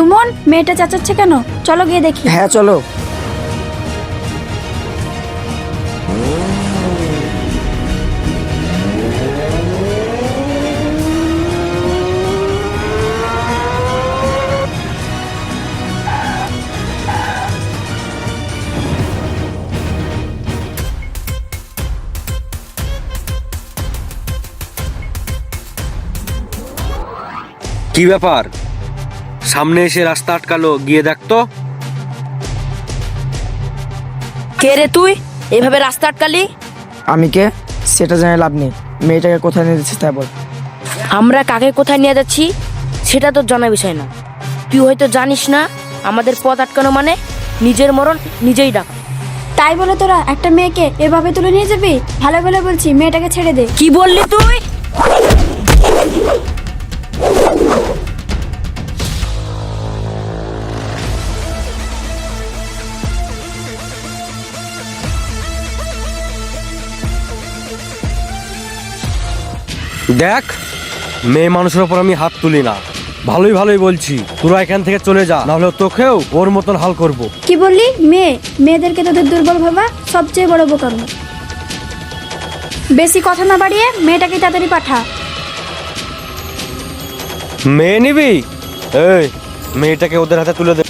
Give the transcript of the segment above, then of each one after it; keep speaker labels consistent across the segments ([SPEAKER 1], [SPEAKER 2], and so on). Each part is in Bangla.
[SPEAKER 1] সুমন, মেয়েটা চেঁচাচ্ছে কেন? চলো গিয়ে দেখি।
[SPEAKER 2] হ্যাঁ চলো।
[SPEAKER 3] কি ব্যাপার? সামনে এসে রাস্তা আটকালো, গিয়ে দেখতো।
[SPEAKER 4] কে রে তুই, এভাবে রাস্তা আটকালি?
[SPEAKER 2] আমি কে সেটা জেনে লাভ নেই, মেয়েটাকে কোথায় নিয়ে যাচ্ছিস তাই বল।
[SPEAKER 4] আমরা কাকে কোথায় নিয়ে যাচ্ছি সেটা তোর জানা বিষয় না। তুই হয়তো জানিস না, আমাদের পথ আটকানো মানে নিজের মরণ নিজেই ডাকা।
[SPEAKER 1] তাই বলে তোরা একটা মেয়েকে এভাবে তুলে নিয়ে যাবি? ভালো ভালো বলছি, মেয়েটাকে ছেড়ে দে।
[SPEAKER 4] কি বললি তুই?
[SPEAKER 3] দেখ, মেয়ে মানুষের ওপর আমি হাত তুলি না। ভালোই ভালোই বলছি, তোরা এখান থেকে চলে যা, নাহলে তোকেও ওর মতন হাল করব।
[SPEAKER 1] কি বললি? মেয়েদেরকে তোদের দুর্বল ভাবা সবচেয়ে বড় বোকামি। বেশি কথা না বাড়িয়ে মেয়েটাকে তাড়াতাড়ি পাঠা।
[SPEAKER 3] মেয়ে নিবি? এই, মেয়েটাকে ওদের হাতে তুলে দে।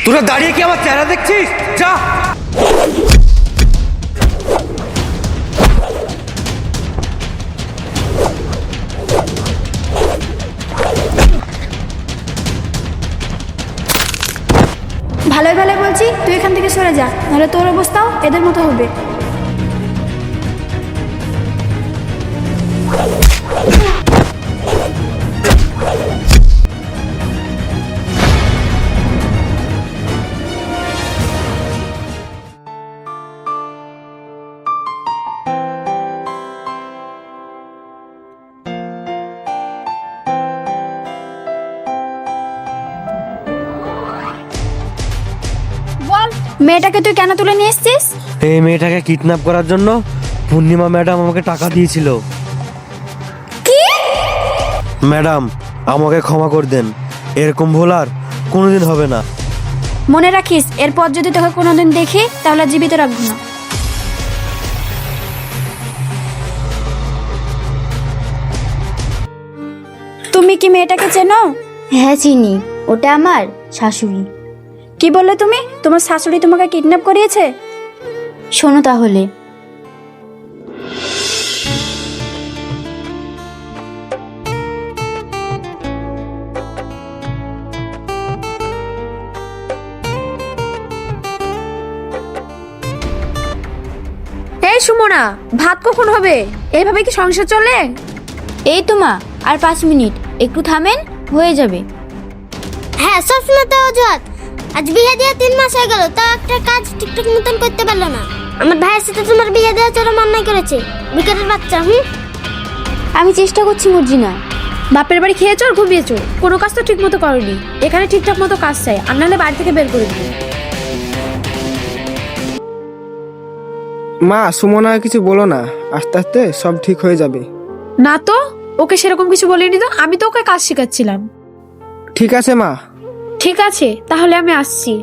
[SPEAKER 3] তোরা দাঁড়িয়ে কি আমার চেহারা দেখছিস? যা।
[SPEAKER 1] ভালোই ভালোই বলছি, তুই এখান থেকে সরে যা, নাহলে তোর অবস্থাও এদের মতো হবে। বল, মেয়েটাকে তুই কেন তুলে নিয়ে এসেছিস?
[SPEAKER 3] এই মেয়েটাকে কিডন্যাপ করার জন্য পূর্ণিমা ম্যাডাম আমাকে টাকা দিয়েছিল।
[SPEAKER 1] কি?
[SPEAKER 3] ম্যাডাম, আমাকে ক্ষমা করে দেন, এরকম ভুল আর কোনোদিন হবে না।
[SPEAKER 1] মনে রাখিস, এরপর যদি তোকে কোনোদিন দেখি তাহলে জীবিত রাখবো না। তুমি কি মেয়েটাকে চেনো?
[SPEAKER 5] হ্যাঁ চিনি, ওটা আমার শাশুড়ি।
[SPEAKER 1] কি বললে তুমি? তোমার শাশুড়ি তোমাকে কিডন্যাপ করিয়েছে?
[SPEAKER 5] শোনো তাহলে।
[SPEAKER 1] এই সুমনা, ভাত কখন হবে? এইভাবে কি সংসার চলে?
[SPEAKER 5] এই তো মা, আর 5 মিনিট, একটু থামেন, হয়ে যাবে।
[SPEAKER 6] হ্যাঁ, সবসময় তো অজুহাত। আজ বিয়ে দিয়ে 3 মাস হয়ে গেল, তা একটা কাজ ঠিকঠাক মতন করতে পারলো না। আমার ভাইয়ের সাথে তোমার বিয়ে দেওয়া চরম অন্যায় করেছে, বিকারের বাচ্চা।
[SPEAKER 5] আমি চেষ্টা করছি মর্জিনা।
[SPEAKER 1] বাপের বাড়ি খেয়েছো আর ঘুমিয়েছো, কোনো কাজ তো ঠিক মতো করনি। এখানে ঠিকঠাক মতো কাজ চাই, আর নাহলে বাড়ি থেকে বের করে দিবি।
[SPEAKER 2] মা, সুমনা কিছু বলো না, আস্তে আস্তে সব ঠিক হয়ে যাবে।
[SPEAKER 1] না তো, ওকে সেরকম কিছু বলিনি তো, আমি তো ওকে কাজ শেখাচ্ছিলাম।
[SPEAKER 2] ঠিক আছে মা।
[SPEAKER 1] ঠিক আছে, তাহলে আমি আসছি।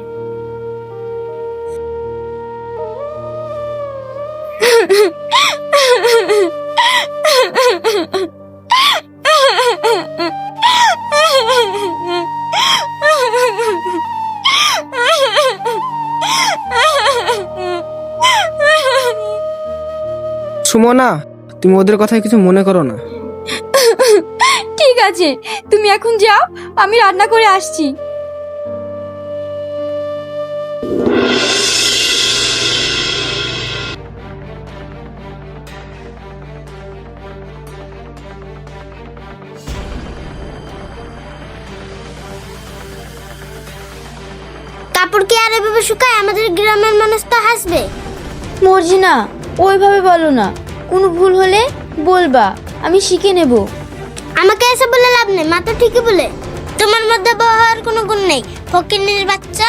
[SPEAKER 2] সুমনা, তুমি ওদের কথায় কিছু মনে করো না।
[SPEAKER 1] ঠিক আছে, তুমি এখন যাও, আমি রান্না করে আসছি।
[SPEAKER 6] কাপড় কি আর এভাবে শুকায়? আমাদের গ্রামের মানুষ তো হাসবে।
[SPEAKER 5] মর্জিনা, ওইভাবে বলো না, কোনো ভুল হলে বলবা, আমি শিখে নেব।
[SPEAKER 6] আমাকে এসে বলে লাভ নেই, মা তো ঠিকই বলে। তোমার মধ্যে বউ হওয়ার কোনো গুণ নেই, ফকিন্নির বাচ্চা।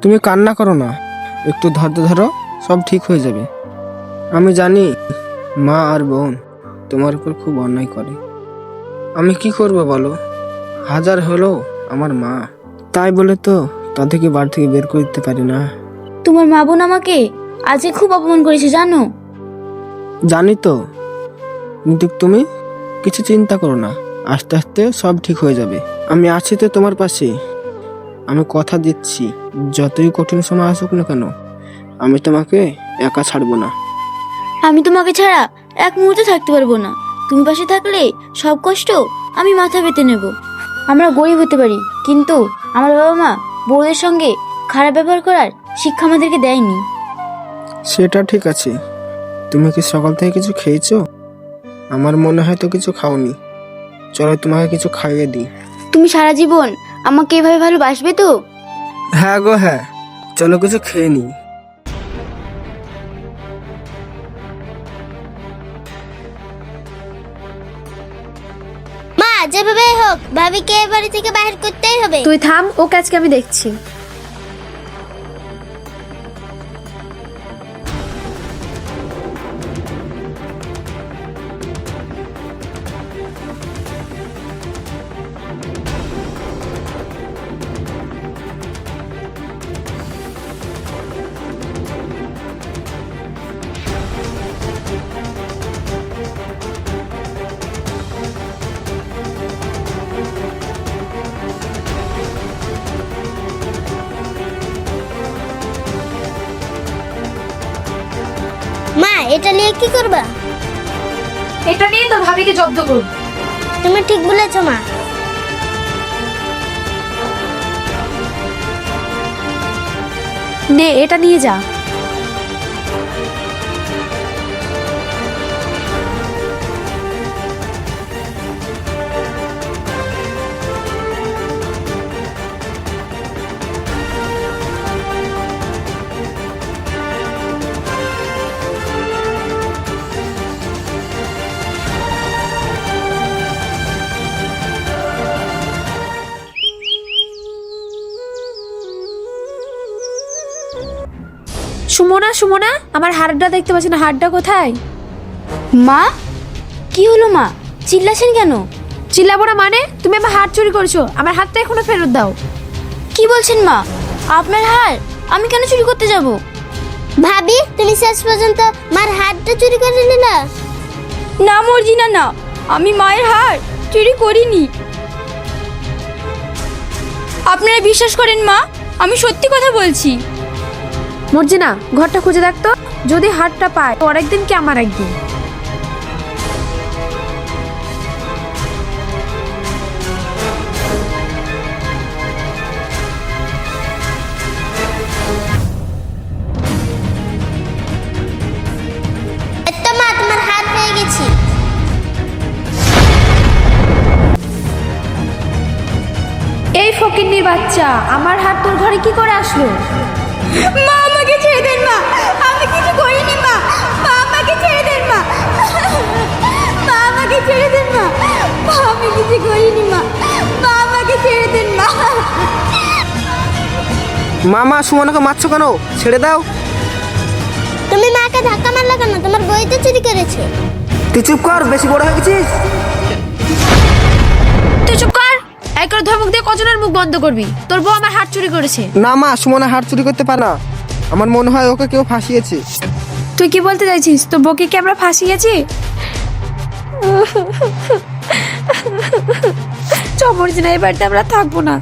[SPEAKER 2] তুমি কান্না করো না, একটু ধৈর্য ধরো, সব ঠিক হয়ে যাবে। আমি জানি মা আর বোন তোমার উপর খুব অন্যায় করে। আমি কি করব বলো, হাজার হলো আমার মা, তাই বলে তো তাদেরকে বাড়ি থেকে বের করে দিতে পারি না।
[SPEAKER 5] তোমার মা বোন আমাকে আজকে খুব অপমান করেছে জানো।
[SPEAKER 2] জানি তো, কিন্তু তুমি কিছু চিন্তা করো না, আস্তে আস্তে সব ঠিক হয়ে যাবে। আমি আছি তো তোমার পাশে। আমি কথা দিচ্ছি, যতই কঠিন সময় আসুক না কেন, আমি তোমাকে একা ছাড়বো না।
[SPEAKER 5] আমি তোমাকে ছাড়া এক মুহূর্ত থাকতে পারবো না। তুমি পাশে থাকলে সব কষ্ট আমি মাথা পেতে নেব। আমরা গরিব হতে পারি, কিন্তু আমার বাবা মা বউদের সঙ্গে খারাপ ব্যবহার করার শিক্ষা আমাদেরকে দেয়নি।
[SPEAKER 2] সেটা ঠিক আছে, তুমি কি সকাল থেকে কিছু খেয়েছো? আমার মনে হয় তো কিছু খাওনি। চলো তোমাকে কিছু খাইয়ে দিই।
[SPEAKER 5] তুমি সারা জীবন আমাকে এভাবে ভালোবাসবে তো?
[SPEAKER 2] হ্যাঁ গো হ্যাঁ, চলো কিছু খেয়ে নিই।
[SPEAKER 6] মা, যেভাবে হোক ভাবিকে এ বাড়ি থেকে বাইরে করতেই হবে।
[SPEAKER 1] তুই থাম, ওকে আজকে আমি দেখছি।
[SPEAKER 6] মা, এটা নিয়ে কি করবা?
[SPEAKER 1] এটা নিয়ে তোর ভাবিকে জব্দ করব।
[SPEAKER 6] তুমি ঠিক বলেছো মা।
[SPEAKER 1] নে, এটা নিয়ে যা। সুমনা, সুমনা, আমার হাড়টা দেখতে পাচ্ছি না, হাড়টা কোথায়?
[SPEAKER 5] মা, কি হলো মা? চিল্লাছেন কেন?
[SPEAKER 1] চিল্লাবো না মানে? তুমি আমার হাড় চুরি করেছো, আমার হাতটা এখনো ফেরত দাও।
[SPEAKER 5] কি বলছেন মা? আপনার হার আমি কেন চুরি করতে যাব?
[SPEAKER 6] ভাবি, তুমি শেষ পর্যন্ত মার হাতটা চুরি করে নিলা?
[SPEAKER 5] না মর্জিনা, না, আমি মায়ের হার চুরি করিনি। আপনারা বিশ্বাস করেন মা, আমি সত্যি কথা বলছি।
[SPEAKER 1] মর্জিনা, ঘরটা খুঁজে দেখতো, যদি হাড়টা পায় ওর একদিন কি আমার একদিন।
[SPEAKER 6] একটা মা, তোমার হাত পেয়ে গেছি।
[SPEAKER 1] এই ফকিন্নির বাচ্চা, আমার হাত তোর ঘরে কি করে আসলো?
[SPEAKER 5] মা, আমাকে ছেড়ে দেন মা, আমি কিছু করিনি মা। মা, আমাকে ছেড়ে দেন মা। মা, আমাকে ছেড়ে দেন মা। মা, আমি কিছু করিনি মা। মা, আমাকে ছেড়ে দেন মা।
[SPEAKER 2] মামা, সুমনাকে মারছো কেন? ছেড়ে দাও।
[SPEAKER 6] তুমি মাকে ধাক্কা মারলা কেন? তোমার বই তো চুরি করেছে।
[SPEAKER 2] তুই চুপ কর, বেশি বড় হয়ে গেছিস।
[SPEAKER 1] তুই চুপ কর, এক করে ধমক দিয়ে কজনের মুখ বন্ধ করবি? তোর বউ আমার হাত চুরি করেছে।
[SPEAKER 2] না মা, সুমনা হাড় চুরি করতে পারে না। আমার মনে হয় ওকে কেউ ফাঁসিয়েছে।
[SPEAKER 1] তুই কি বলতে চাইছিস? তোর বউকে কি আমরা ফাঁসিয়েছি? মর্জিনা, এই বাড়িতে আমরা থাকবো না।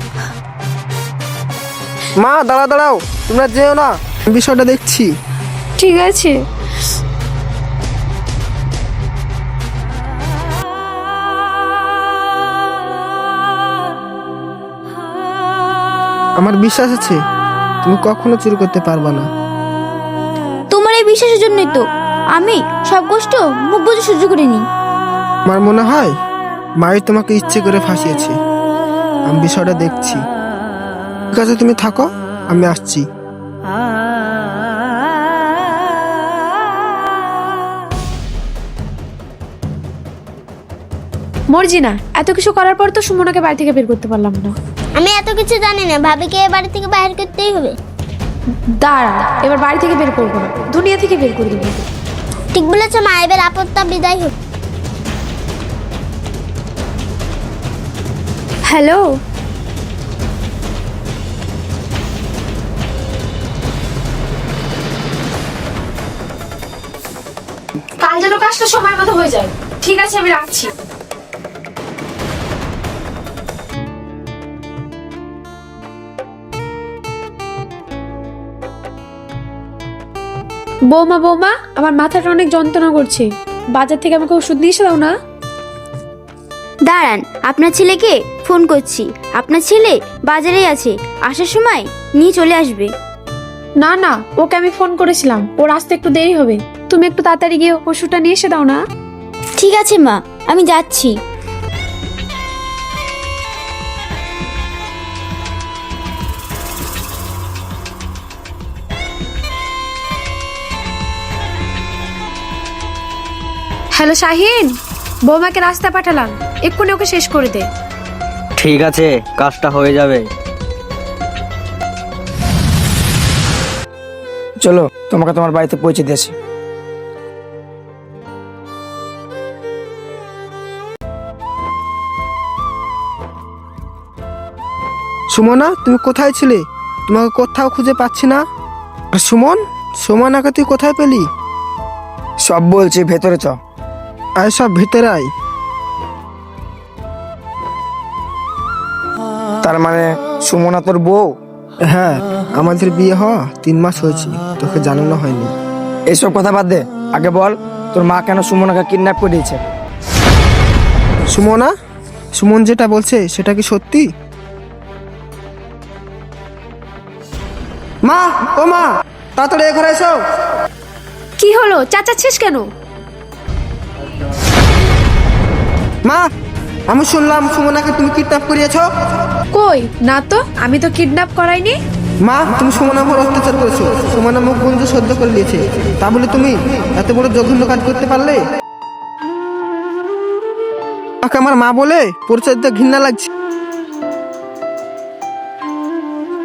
[SPEAKER 2] মা দাঁড়াও দাঁড়াও, তোমরা যেও না, বিষয়টা দেখছি।
[SPEAKER 1] ঠিক আছে।
[SPEAKER 2] আমার বিশ্বাস আছে তুমি কখনো চুরি করতে পারবা না।
[SPEAKER 5] তোমার এই বিশ্বাসের জন্যই তো আমি সব কষ্ট মুখ বুজে সহ্য করিনি।
[SPEAKER 2] আমার মনে হয় মাই তোমাকে ইচ্ছে করে ফাঁসিয়েছে। আমি বিষয়টা দেখছি। ঠিক আছে, তুমি থাকো, আমি আসছি।
[SPEAKER 1] মর্জি না, এত কিছু করার পর তো সুমনাকে বাড়ি থেকে বের করতে পারলাম না।
[SPEAKER 6] আমি এত কিছু জানি না, ভাবিকে এ বাড়ি থেকে বাইরে করতেই হবে।
[SPEAKER 1] দাঁড়া, এবার বাড়ি থেকে বের করবো না, দুনিয়া থেকে বের করে দেবো।
[SPEAKER 6] ঠিক বলেছ মা, এবার আপদটা বিদায় হোক।
[SPEAKER 1] হ্যালো, কাল যেন কাজটা সময় মতো হয়ে যায়। ঠিক আছে, আমি রাখছি। বৌমা বৌমা, আমার মাথাটা অনেক যন্ত্রণা করছে, বাজার থেকে আমাকে ওষুধ নিয়ে এসে দাও না।
[SPEAKER 5] দাঁড়ান, আপনার ছেলেকে ফোন করছি। আপনার ছেলে বাজারেই আছে, আসার সময় নিয়ে চলে আসবে।
[SPEAKER 1] না না, ওকে আমি ফোন করেছিলাম, ওর আসতে একটু দেরি হবে। তুমি একটু তাড়াতাড়ি গিয়ে ওষুধটা নিয়ে এসে দাও না।
[SPEAKER 5] ঠিক আছে মা, আমি যাচ্ছি।
[SPEAKER 1] হ্যালো শাহিন, বৌমাকে রাস্তা পাঠালাম, এক্ষুনি ওকে শেষ করে দে।
[SPEAKER 7] ঠিক আছে, কাজটা হয়ে যাবে।
[SPEAKER 2] চলো, তোমাকে তোমার বাড়িতে পৌঁছে দিয়েছি। সুমনা, তুমি কোথায় ছিলে? তোমাকে কোথাও খুঁজে পাচ্ছি না। আর সুমন, সুমনাকে তুই কোথায় পেলি? সব বলছি, ভেতরে চ। আয়, সব ভেতরে আয়। তার মানে সুমনা তোর বউ? হ্যাঁ, আমাদের বিয়ে হওয়া 3 মাস হয়েছে, তোকে জানানো হয়নি।
[SPEAKER 8] এইসব কথা বাদ দে, আগে বল তোর মা কেন সুমনাকে কিডন্যাপ করে দিয়েছে?
[SPEAKER 2] সুমনা, সুমন যেটা বলছে সেটা কি সত্যি? মা, ও মা, তাড়াতাড়ি এ ঘরে এসো।
[SPEAKER 1] কি হলো, চাচাচ্ছিস কেন?
[SPEAKER 2] মা, আমি শুনলাম সুমনাকে তুমি কিডন্যাপ করিয়েছো।
[SPEAKER 1] কই না তো, আমি তো কিডন্যাপ করাইনি।
[SPEAKER 2] মা, তুমি সুমনার উপর অত্যাচার করেছো। সুমনা মুখ গুঞ্জ সহ্য করে নিয়েছে, তা বলে তুমি এত বড় জঘন্য কাজ করতে পারলে? আমাকে আমার মা বলে পরিচয় দিতে ঘৃণা লাগছে।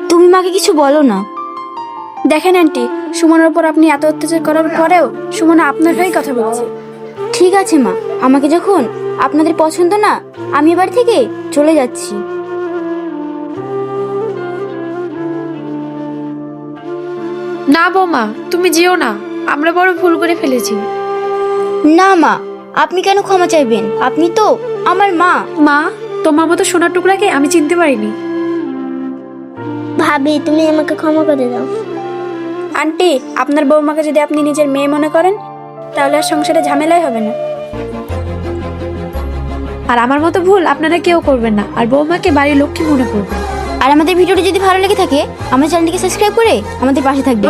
[SPEAKER 5] তুমি মাকে কিছু বলো না।
[SPEAKER 1] দেখেন আন্টি, সুমনের উপর আপনি এত অত্যাচার করার পরেও সুমন আপনার হয়েই কথা বলছে।
[SPEAKER 5] ঠিক আছে মা, আমাকে যখন আপনাদের পছন্দ না, আমি এবার থেকে চলে যাচ্ছি।
[SPEAKER 1] না বৌমা, তুমি যেও না, আমরা বড় ভুল করে ফেলেছি।
[SPEAKER 5] না মা, আপনি কেন ক্ষমা চাইবেন? আপনি তো আমার মা।
[SPEAKER 1] মা, তোমার মতো সোনার টুকরাকে আমি চিনতে পারিনি।
[SPEAKER 6] ভাবি, তুমি আমাকে ক্ষমা করে দাও।
[SPEAKER 1] আন্টি, আপনার বৌমাকে যদি আপনি নিজের মেয়ে মনে করেন, তাহলে আর সংসারে ঝামেলাই হবে না। আর আমার মতো ভুল আপনারা কেউ করবেন না, আর বৌমাকে বাড়ির লক্ষ্মী মনে করবেন।
[SPEAKER 5] আর আমাদের ভিডিওটি যদি ভালো লেগে থাকে, আমার চ্যানেলটিকে সাবস্ক্রাইব করে আমাদের পাশে থাকবেন।